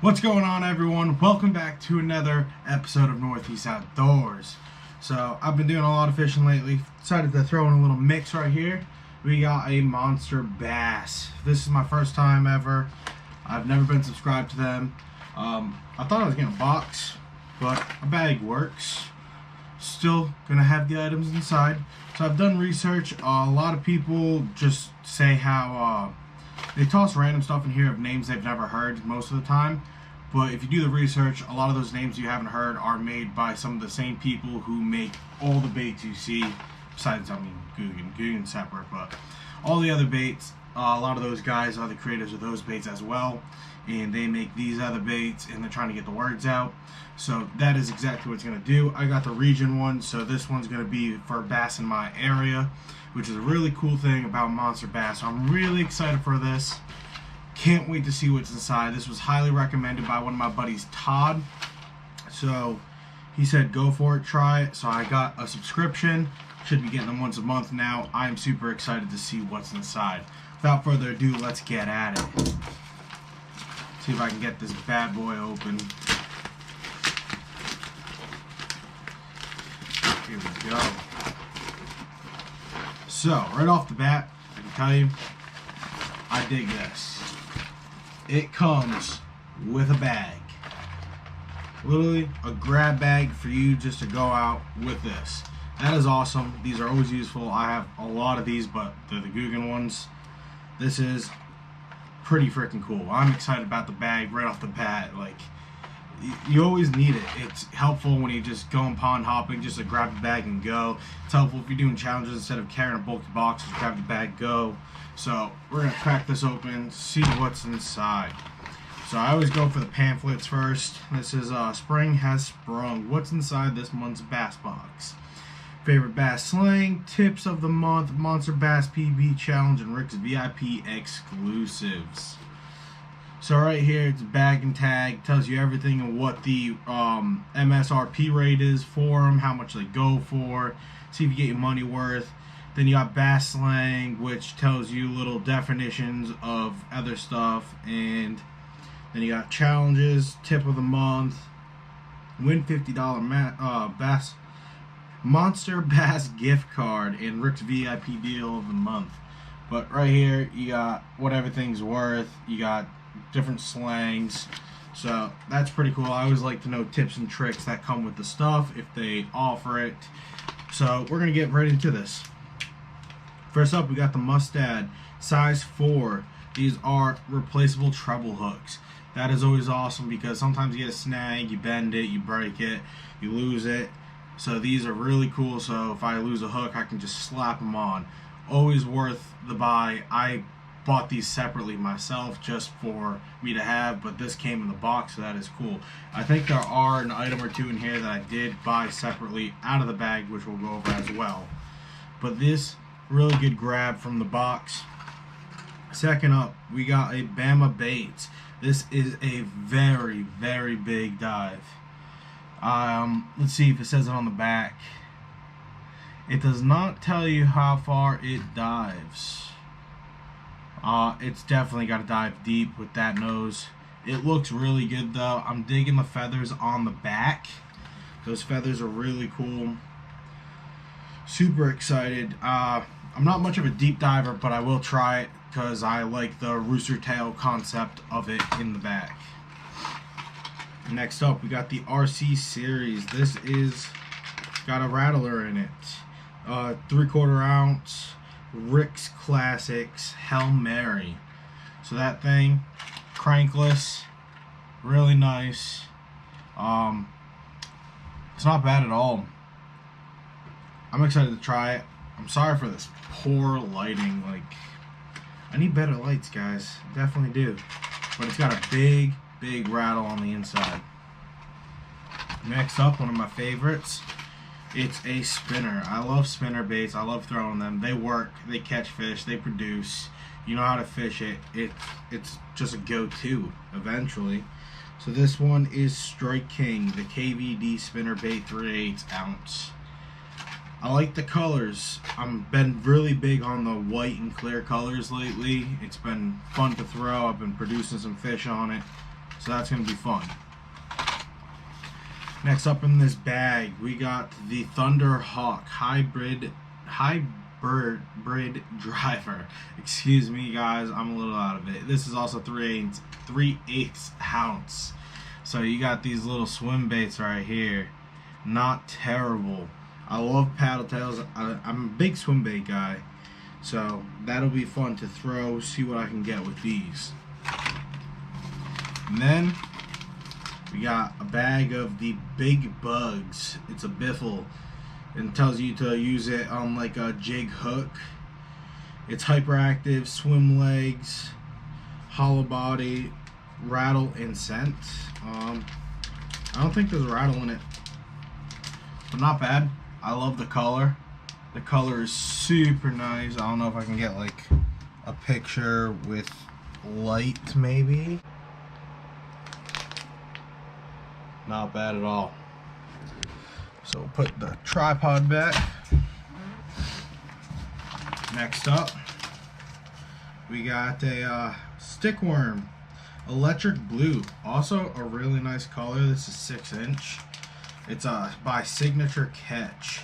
What's going on, everyone? Welcome back to another episode of Northeast Outdoors. So I've been doing a lot of fishing lately. Decided to throw in a little mix right here. We got a monster bass. This is my first time ever. I've never been subscribed to them. I thought I was getting a box, but a bag works. Still gonna have the items inside. So I've done research. A lot of people just say how they toss random stuff in here of names they've never heard most of the time. But if you do the research, a lot of those names you haven't heard are made by some of the same people who make all the baits you see. Besides, I mean, Guggen's separate, but all the other baits, a lot of those guys are the creators of those baits as well. And they make these other baits, and they're trying to get the words out. So that is exactly what it's going to do. I got the region one, so this one's going to be for bass in my area, which is a really cool thing about monster bass. So I'm really excited for this. Can't wait to see what's inside. This was highly recommended by one of my buddies, Todd. So he said go for it, try it. So I got a subscription. Should be getting them once a month now. I am super excited to see what's inside. Without further ado, let's get at it. See if I can get this bad boy open. Here we go. So, right off the bat, I can tell you, I dig this. It comes with a bag. Literally a grab bag for you just to go out with this. That is awesome. These are always useful. I have a lot of these, but they're the Guggen ones. This is pretty freaking cool. I'm excited about the bag right off the bat. Like, you always need it. It's helpful when you just going pond hopping, just to grab the bag and go. It's helpful if you're doing challenges instead of carrying a bulky box, just grab the bag, go. So we're gonna crack this open, see what's inside. So I always go for the pamphlets first. This is Spring Has Sprung. What's inside this month's bass box? Favorite bass slang, tips of the month, Monster Bass PB Challenge, and Rick's VIP exclusives. So right here, it's bag and tag. Tells you everything and what the MSRP rate is for them, how much they go for. See if you get your money worth. Then you got bass slang, which tells you little definitions of other stuff. And then you got challenges, tip of the month, win $50 bass Monster Bass gift card, and Rick's VIP deal of the month. But right here, you got what everything's worth. You got different slangs. So that's pretty cool. I always like to know tips and tricks that come with the stuff if they offer it. So we're going to get right into this. First up, we got the Mustad size 4. These are replaceable treble hooks. That is always awesome because sometimes you get a snag, you bend it, you break it, you lose it. So these are really cool. So if I lose a hook, I can just slap them on. Always worth the buy. I bought these separately myself just for me to have, but this came in the box, so that is cool. I think there are an item or two in here that I did buy separately out of the bag, which we'll go over as well. But this, really good grab from the box. Second up, we got a Bama Bait. This is a very, very big dive. Let's see if it says it on the back. It does not tell you how far it dives. It's definitely got to dive deep with that nose. It looks really good though. I'm digging the feathers on the back. Those feathers are really cool. Super excited. I'm not much of a deep diver, but I will try it because I like the rooster tail concept of it in the back. Next up, we got the RC series. This is got a rattler in it. 3/4 ounce Rick's Classics Hail Mary. So that thing, crankless, really nice. It's not bad at all. I'm excited to try it. I'm sorry for this poor lighting. Like, I need better lights, guys. Definitely do. But it's got a big rattle on the inside. Next up, one of my favorites. It's a spinner. I love spinner baits. I love throwing them. They work. They catch fish. They produce. You know how to fish it. It's just a go-to eventually. So this one is Strike King, the KVD spinner bait 3/8 ounce. I like the colors. I've been really big on the white and clear colors lately. It's been fun to throw. I've been producing some fish on it. So that's going to be fun. Next up in this bag, we got the Thunderhawk Hybrid Driver. Excuse me, guys, I'm a little out of it. This is also 3/8 ounce. So you got these little swim baits right here. Not terrible. I love paddle tails. I'm a big swim bait guy. So that'll be fun to throw, see what I can get with these. And then we got a bag of the Big Bugs. It's a biffle and tells you to use it on like a jig hook. It's hyperactive, swim legs, hollow body, rattle, and scent. I don't think there's a rattle in it, but not bad. I love the color. The color is super nice. I don't know if I can get like a picture with light maybe. Not bad at all. So we'll put the tripod back. Next up, we got a stickworm, electric blue. Also a really nice color. This is 6-inch. It's by Signature Catch.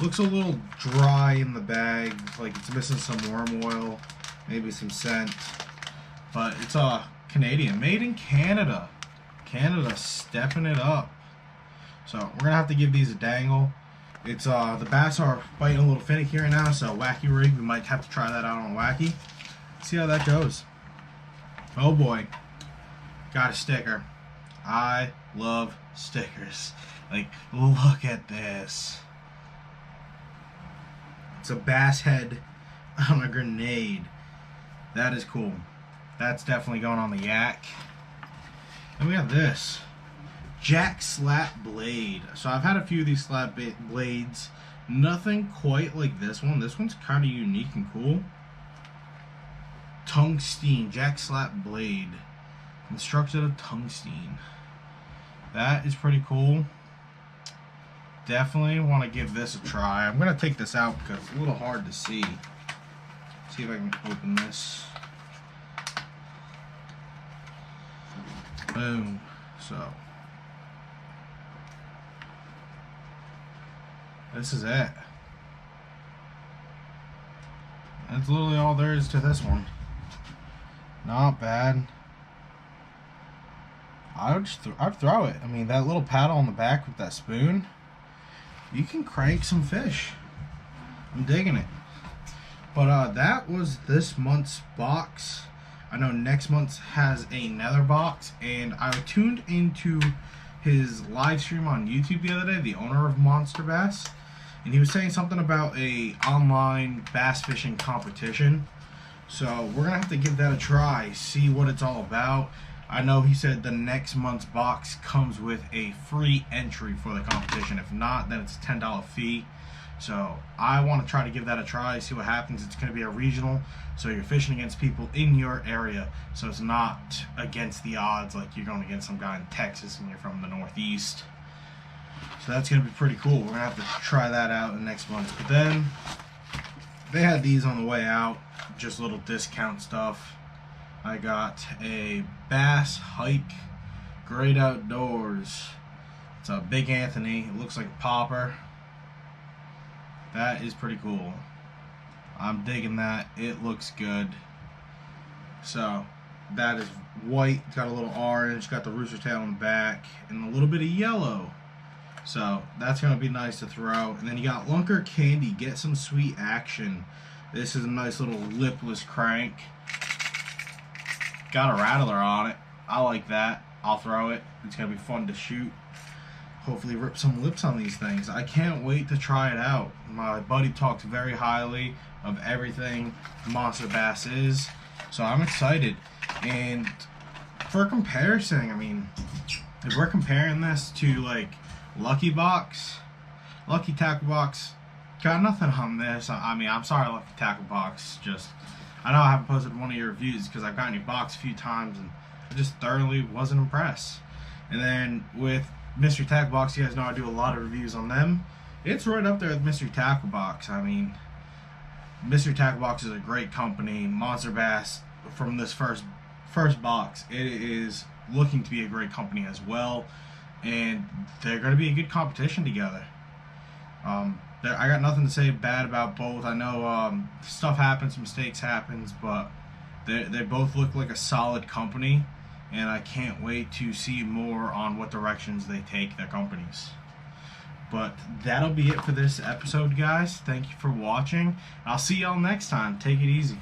Looks a little dry in the bag, like it's missing some worm oil, maybe some scent. But it's Canadian, made in Canada. Canada stepping it up. So we're gonna have to give these a dangle. It's the bass are biting a little finicky right now, so wacky rig, we might have to try that out on wacky. See how that goes. Oh boy, got a sticker. I love stickers. Like, look at this. It's a bass head on a grenade. That is cool. That's definitely going on the yak. And we have this Jack Slap Blade. So I've had a few of these slap blades. Nothing quite like this one. This one's kind of unique and cool. Tungsten Jack Slap Blade, constructed of tungsten. That is pretty cool. Definitely want to give this a try. I'm gonna take this out because it's a little hard to see. See if I can open this. Boom. So this is it. That's literally all there is to this one. Not bad. I'd throw it. I mean, that little paddle on the back with that spoon, you can crank some fish. I'm digging it. But that was this month's box. I know next month has another box, and I tuned into his live stream on YouTube the other day, the owner of Monster Bass, and he was saying something about a online bass fishing competition. So we're gonna have to give that a try, see what it's all about. I know he said the next month's box comes with a free entry for the competition. If not, then it's a $10 fee. So I want to try to give that a try, see what happens. It's going to be a regional, so you're fishing against people in your area. So it's not against the odds like you're going against some guy in Texas and you're from the Northeast. So that's going to be pretty cool. We're going to have to try that out in next month. But then they had these on the way out, just little discount stuff. I got a Bass Hike Great Outdoors. It's a Big Anthony. It looks like a popper. That is pretty cool. I'm digging that. It looks good. So that is white. It's got a little orange. Got the rooster tail on the back and a little bit of yellow. So that's going to be nice to throw. And then you got Lunker Candy. Get some sweet action. This is a nice little lipless crank. Got a rattler on it. I like that. I'll throw it. It's going to be fun to shoot. Hopefully rip some lips on these things. I can't wait to try it out. My buddy talks very highly of everything Monster Bass is. So I'm excited. And for comparison, I mean, if we're comparing this to like Lucky Tackle Box, got nothing on this. I mean, I'm sorry, Lucky Tackle Box. Just, I know I haven't posted one of your reviews because I've gotten your box a few times and I just thoroughly wasn't impressed. And then with Mystery Tackle Box, you guys know I do a lot of reviews on them. It's right up there with Mystery Tackle Box. I mean, Mystery Tackle Box is a great company. Monster Bass, from this first box, it is looking to be a great company as well, and they're going to be a good competition together. I got nothing to say bad about both. I know stuff happens, mistakes happens, but they both look like a solid company, and I can't wait to see more on what directions they take their companies. But that'll be it for this episode, guys. Thank you for watching. I'll see y'all next time. Take it easy.